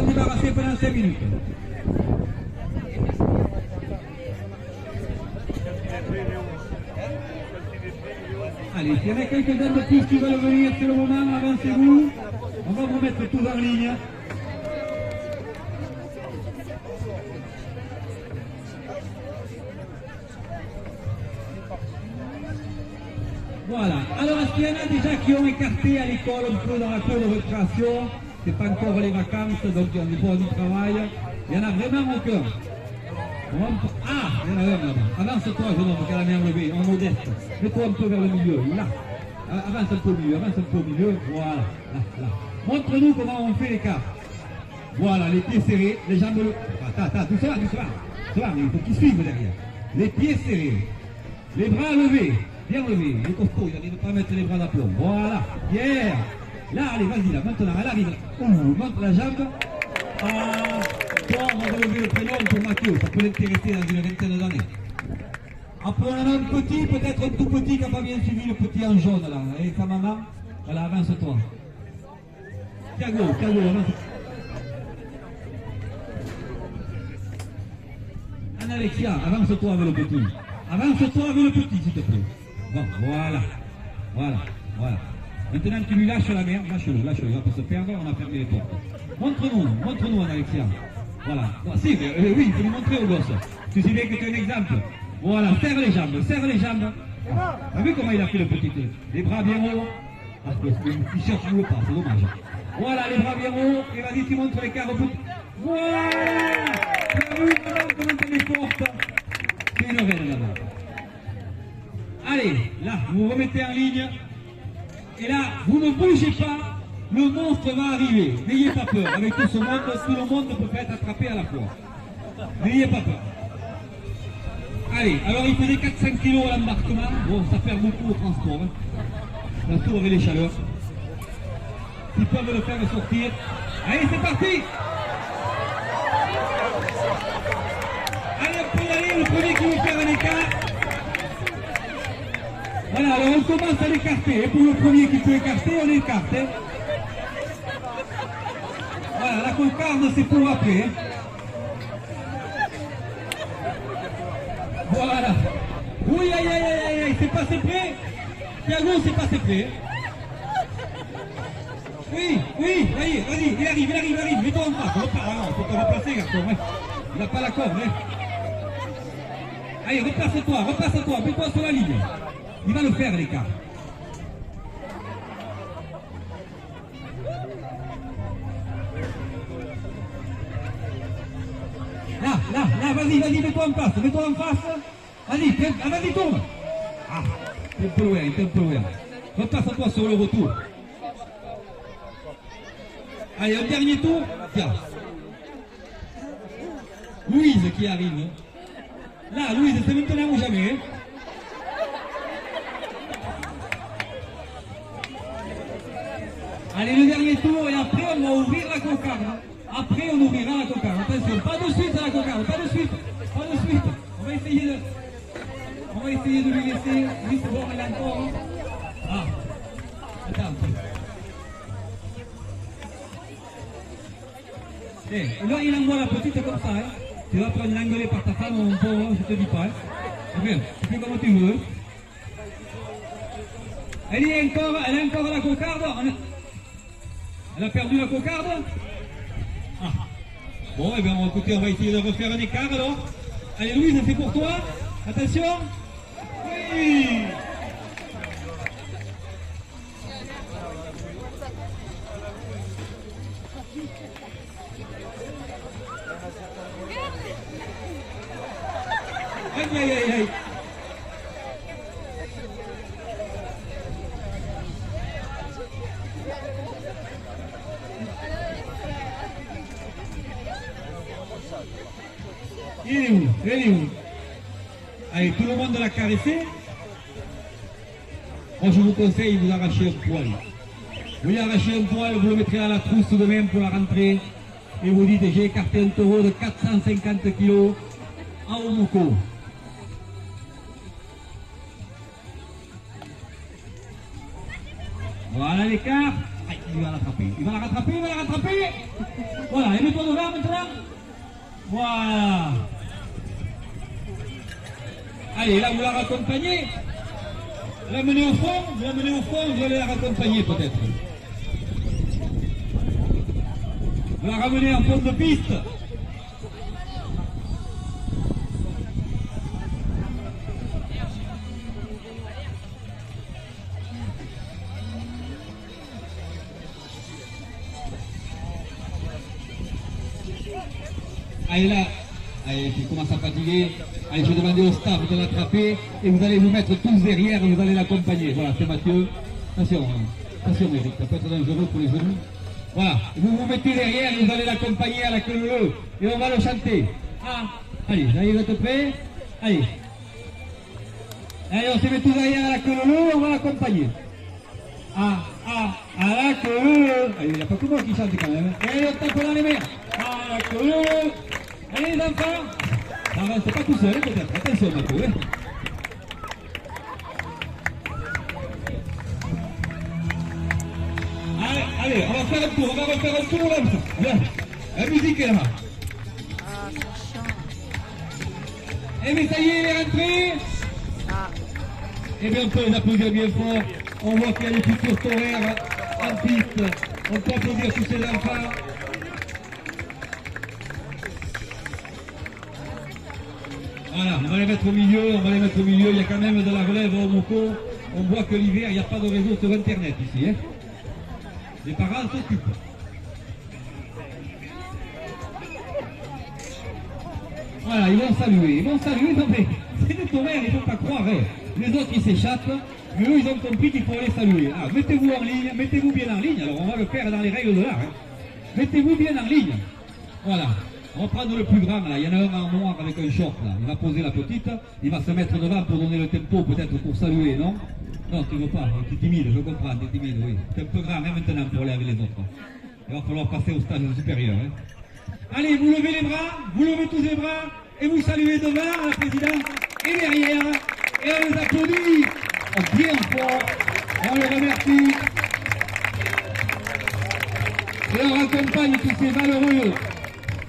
débarrasser pendant 5 minutes. Allez, s'il y en a quelques-uns de plus qui veulent venir, c'est le moment, avancez-vous. On va vous mettre tous en ligne. Voilà. Alors, est-ce qu'il y en a déjà qui ont écarté à l'école un peu dans la cour de récréation? C'est pas encore les vacances, donc il y a du travail. Il y en a vraiment aucun. Ah, il y en a un là-bas. Avance-toi, jeune homme, qui a la main levée, en modeste. Mets-toi un peu vers le milieu, là. Avance un peu au milieu, avance un peu au milieu. Voilà, là, là. Montre-nous comment on fait l'écart. Voilà, les pieds serrés, les jambes... Attends, doucement. Mais il faut qu'ils suivent derrière. Les pieds serrés, les bras levés, bien levés. Les costauds, il a dit de ne pas mettre les bras d'aplomb. Voilà, yeah. Là, allez, vas-y, là, maintenant, elle arrive. Montre la jambe. Ah, toi, on va relever le prénom pour Mathieu, ça peut l'intéresser dans une vingtaine d'années. Après, on en a un petit, peut-être un tout petit qui n'a pas bien suivi le petit en jaune, là. Et sa maman, voilà, avance-toi. Thiago, avance. Anne-Alexia, avance-toi avec le petit. Avance-toi avec le petit, s'il te plaît. Bon, voilà. Maintenant, tu lui lâches la mer, lâche-le, il va pas se perdre, on a fermé les portes. Montre-nous, Anne-Alexia. Voilà. Si, oui, il faut lui montrer au gosse. Tu sais bien que tu es un exemple. Voilà, serre les jambes. T'as vu comment il a fait le petit? Les bras bien hauts. Ah, il cherche le pas, c'est dommage. Voilà, les bras bien hauts. Et vas-y, tu montres l'écart au bout. Voilà. T'as vu comment elle est forte? C'est une reine là-bas. Allez, là, vous vous remettez en ligne. Et là, vous ne bougez pas. Le monstre va arriver. N'ayez pas peur. Avec tout ce monde, tout le monde peut être attrapé à la fois. N'ayez pas peur. Allez, alors il faisait 400 kilos à l'embarquement. Bon, ça perd beaucoup au transport. La tour avec les chaleurs. Ils peuvent le faire sortir. Allez, c'est parti. Allez, on peut y aller. Le premier qui veut faire un écart. Voilà, alors on commence à l'écarter. Et pour le premier qui peut écarter, on écarte. Hein. Voilà, la cocarde, c'est pour après. Hein. Voilà. Oui, aïe, c'est passé près. Thiago, c'est passé près. Oui, vas-y, il arrive. Mets-toi en face. Il faut te replacer, garçon. Hein. Il n'a pas la corde. Hein. Allez, replace-toi. Mets-toi sur la ligne. Il va le faire, l'écart. Là, vas-y, mets-toi en face. Vas-y, tourne. Ah, t'es un peu loin. Repasse-toi sur le retour. Allez, un dernier tour. Tiens. Louise qui arrive. Là, Louise, c'est maintenant ou jamais. Hein. Allez, le dernier tour, et après, on va ouvrir la cocarde. Après, on ouvrira la cocarde. Attention, pas de suite à la cocarde, pas de suite. On va essayer de lui laisser. Lui, c'est bon, il a encore. Ah, attends. Là, il envoie la petite comme ça. Hein. Tu vas prendre l'engueuler par ta femme, mon pauvre, je te dis pas. Hein. Tu fais comme tu veux. Elle est encore à la cocarde. Elle a perdu la cocarde. Ah. Bon, eh bien, écoutez, on va essayer de refaire un écart alors. Allez, Louise, c'est pour toi. Attention. Oui. Aïe. Il est où? Allez, tout le monde l'a caressé. Moi, je vous conseille, vous arrachez un poil. Vous lui arrachez un poil, vous le mettrez à la trousse demain pour la rentrée. Et vous dites, j'ai écarté un taureau de 450 kg à Omoko. Voilà l'écart. Aïe. il va l'attraper. Il va la rattraper, il va la rattraper. Voilà, et mets-toi devant maintenant. Voilà. Allez, là, vous la raccompagnez. La menez au fond, vous allez la raccompagner peut-être. Vous la ramenez en fond de piste. Allez là, allez, il commence à fatiguer. Allez, je vais demander au staff de l'attraper et vous allez vous mettre tous derrière et vous allez l'accompagner. Voilà, c'est Mathieu. Attention, attention Eric, ça peut être dangereux pour les genoux. Voilà, vous vous mettez derrière et vous allez l'accompagner à la queue leu et on va le chanter. Ah, allez, là il va te prêt. Allez. Allez, on se met tous derrière à la queue leu et on va l'accompagner. À la queue leu. Allez, il n'y a pas que moi qui chante quand même. Allez, on tape dans les mains. À la queue leu. Allez les enfants. Ça va, c'est pas tout seul peut-être. Attention Mathieu. Hein. Allez, on va faire un tour, on va refaire un tour là. Bien. La musique est là. Et mais ça y est, il est rentré. Et bien on peut les applaudir bien fort. On voit qu'il y a les futurs horaires en piste. On peut applaudir tous ces enfants. Voilà, on va les mettre au milieu, il y a quand même de la relève au Moco. On voit que l'hiver, il n'y a pas de réseau sur Internet ici. Hein. Les parents s'occupent. Voilà, ils vont saluer, non mais c'est des horaires, il ne faut pas croire. Hein. Les autres ils s'échappent, mais eux ils ont compris qu'il faut les saluer. Ah, mettez-vous en ligne, mettez-vous bien en ligne, alors on va le faire dans les règles de l'art. Hein. Mettez-vous bien en ligne. Voilà. On va prendre le plus grand, là. Il y en a un en noir avec un short, là. Il va poser la petite, il va se mettre devant pour donner le tempo, peut-être pour saluer, non? Non, tu veux pas, tu es timide, je comprends, tu es timide, oui. Tu es un peu grand, hein, maintenant, pour aller avec les autres. Il va falloir passer au stade supérieur, hein. Allez, vous levez les bras, vous levez tous les bras, et vous saluez devant, la présidente, et derrière, et on les applaudit, bien fort, on les remercie. Et on accompagne tous ces malheureux